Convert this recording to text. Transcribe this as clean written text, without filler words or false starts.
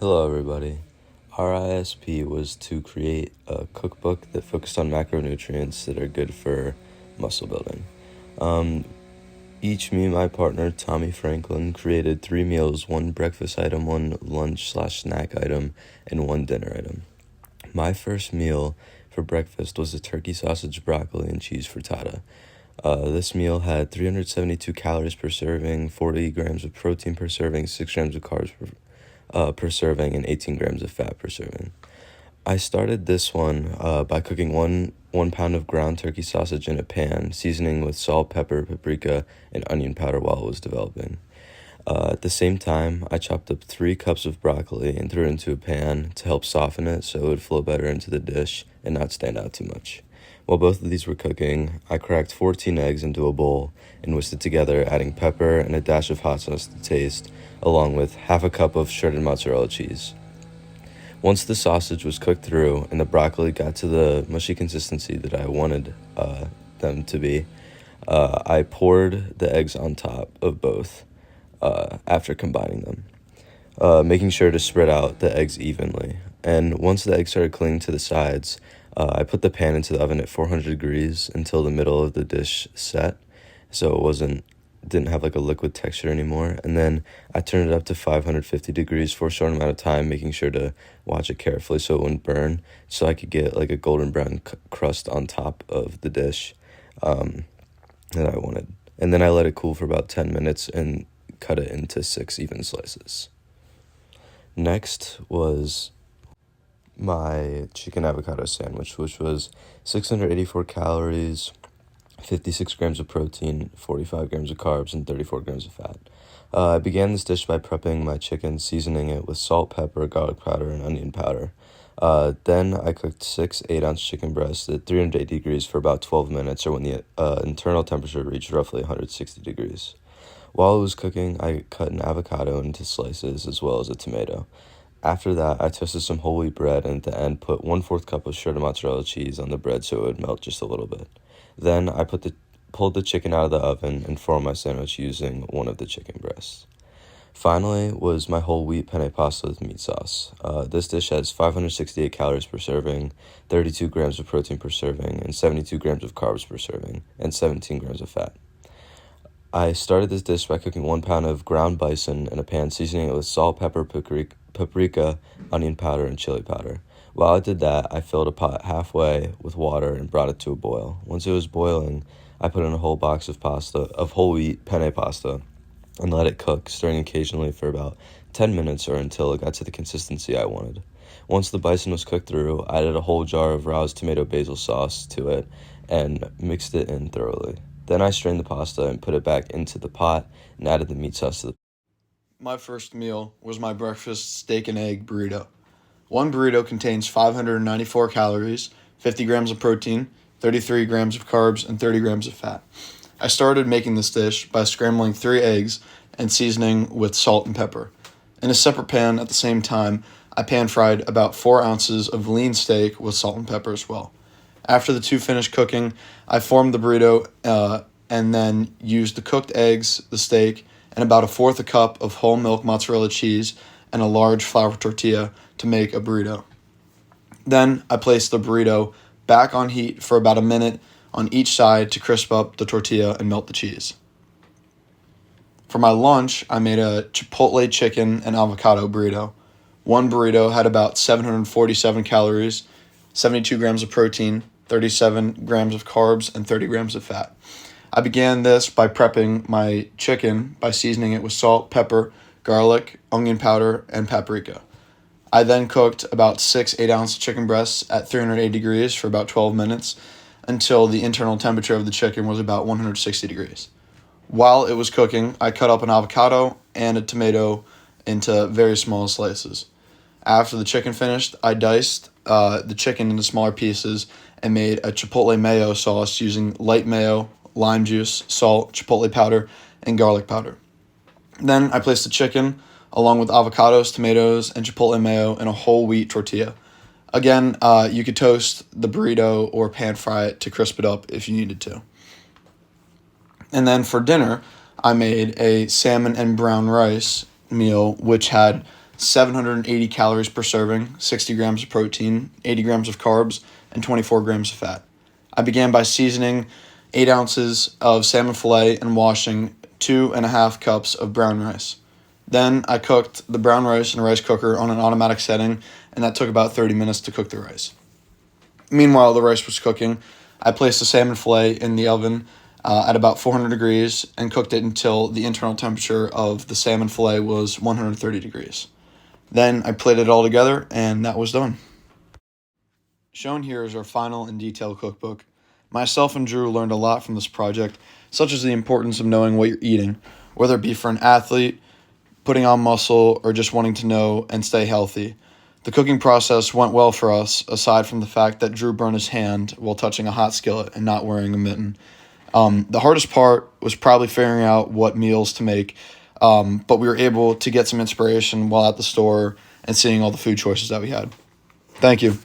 Hello, everybody. Our ISP was to create a cookbook that focused on macronutrients that are good for muscle building. Me and my partner, Tommy Franklin, created 3 meals, 1 breakfast item, 1 lunch/snack item, and 1 dinner item. My first meal for breakfast was a turkey sausage, broccoli, and cheese frittata. This meal had 372 calories per serving, 40 grams of protein per serving, 6 grams of carbs per serving, and 18 grams of fat per serving. I started this one by cooking one pound of ground turkey sausage in a pan, seasoning with salt, pepper, paprika, and onion powder while it was developing. At the same time, I chopped up 3 cups of broccoli and threw it into a pan to help soften it so it would flow better into the dish and not stand out too much. While both of these were cooking, I cracked 14 eggs into a bowl and whisked it together, adding pepper and a dash of hot sauce to taste, along with half a cup of shredded mozzarella cheese. Once the sausage was cooked through and the broccoli got to the mushy consistency that I wanted them to be, I poured the eggs on top of both after combining them, making sure to spread out the eggs evenly. And once the eggs started clinging to the sides, I put the pan into the oven at 400 degrees until the middle of the dish set, so it didn't have like a liquid texture anymore. And then I turned it up to 550 degrees for a short amount of time, making sure to watch it carefully so it wouldn't burn, so I could get like a golden brown crust on top of the dish that I wanted. And then I let it cool for about 10 minutes and cut it into 6 even slices. Next was my chicken avocado sandwich, which was 684 calories, 56 grams of protein, 45 grams of carbs, and 34 grams of fat. I began this dish by prepping my chicken, seasoning it with salt, pepper, garlic powder, and onion powder. Then I cooked 6 8-ounce chicken breasts at 380 degrees for about 12 minutes, or when the internal temperature reached roughly 160 degrees. While it was cooking, I cut an avocado into slices as well as a tomato. After that, I toasted some whole wheat bread, and at the end put 1/4 cup of shredded mozzarella cheese on the bread so it would melt just a little bit. Then I pulled the chicken out of the oven and formed my sandwich using one of the chicken breasts. Finally was my whole wheat penne pasta with meat sauce. This dish has 568 calories per serving, 32 grams of protein per serving, and 72 grams of carbs per serving, and 17 grams of fat. I started this dish by cooking 1 pound of ground bison in a pan, seasoning it with salt, pepper, paprika, onion powder, and chili powder. While I did that, I filled a pot halfway with water and brought it to a boil. Once it was boiling, I put in a whole box of whole wheat penne pasta, and let it cook, stirring occasionally for about 10 minutes or until it got to the consistency I wanted. Once the bison was cooked through, I added a whole jar of Rao's tomato basil sauce to it and mixed it in thoroughly. Then I strained the pasta and put it back into the pot and added the meat sauce to the. My first meal was my breakfast steak and egg burrito. One burrito contains 594 calories, 50 grams of protein, 33 grams of carbs, and 30 grams of fat. I started making this dish by scrambling 3 eggs and seasoning with salt and pepper. In a separate pan at the same time, I pan-fried about 4 ounces of lean steak with salt and pepper as well. After the 2 finished cooking, I formed the burrito and then used the cooked eggs, the steak, and about 1/4 a cup of whole milk mozzarella cheese and a large flour tortilla to make a burrito. Then I placed the burrito back on heat for about a minute on each side to crisp up the tortilla and melt the cheese. For my lunch, I made a chipotle chicken and avocado burrito. One burrito had about 747 calories, 72 grams of protein, 37 grams of carbs, and 30 grams of fat. I began this by prepping my chicken by seasoning it with salt, pepper, garlic, onion powder, and paprika. I then cooked about 6 8-ounce chicken breasts at 380 degrees for about 12 minutes until the internal temperature of the chicken was about 160 degrees. While it was cooking, I cut up an avocado and a tomato into very small slices. After the chicken finished, I diced the chicken into smaller pieces and made a chipotle mayo sauce using light mayo, lime juice, salt, chipotle powder, and garlic powder. Then I placed the chicken, along with avocados, tomatoes, and chipotle mayo in a whole wheat tortilla. Again, you could toast the burrito or pan fry it to crisp it up if you needed to. And then for dinner, I made a salmon and brown rice meal, which had 780 calories per serving, 60 grams of protein, 80 grams of carbs, and 24 grams of fat. I began by seasoning 8 ounces of salmon fillet and washing 2.5 cups of brown rice. Then I cooked the brown rice in a rice cooker on an automatic setting, and that took about 30 minutes to cook the rice. Meanwhile, the rice was cooking. I placed the salmon fillet in the oven at about 400 degrees and cooked it until the internal temperature of the salmon fillet was 130 degrees. Then I plated it all together, and that was done. Shown here is our final and detailed cookbook. Myself and Drew learned a lot from this project, such as the importance of knowing what you're eating, whether it be for an athlete, putting on muscle, or just wanting to know and stay healthy. The cooking process went well for us, aside from the fact that Drew burned his hand while touching a hot skillet and not wearing a mitten. The hardest part was probably figuring out what meals to make, but we were able to get some inspiration while at the store and seeing all the food choices that we had. Thank you.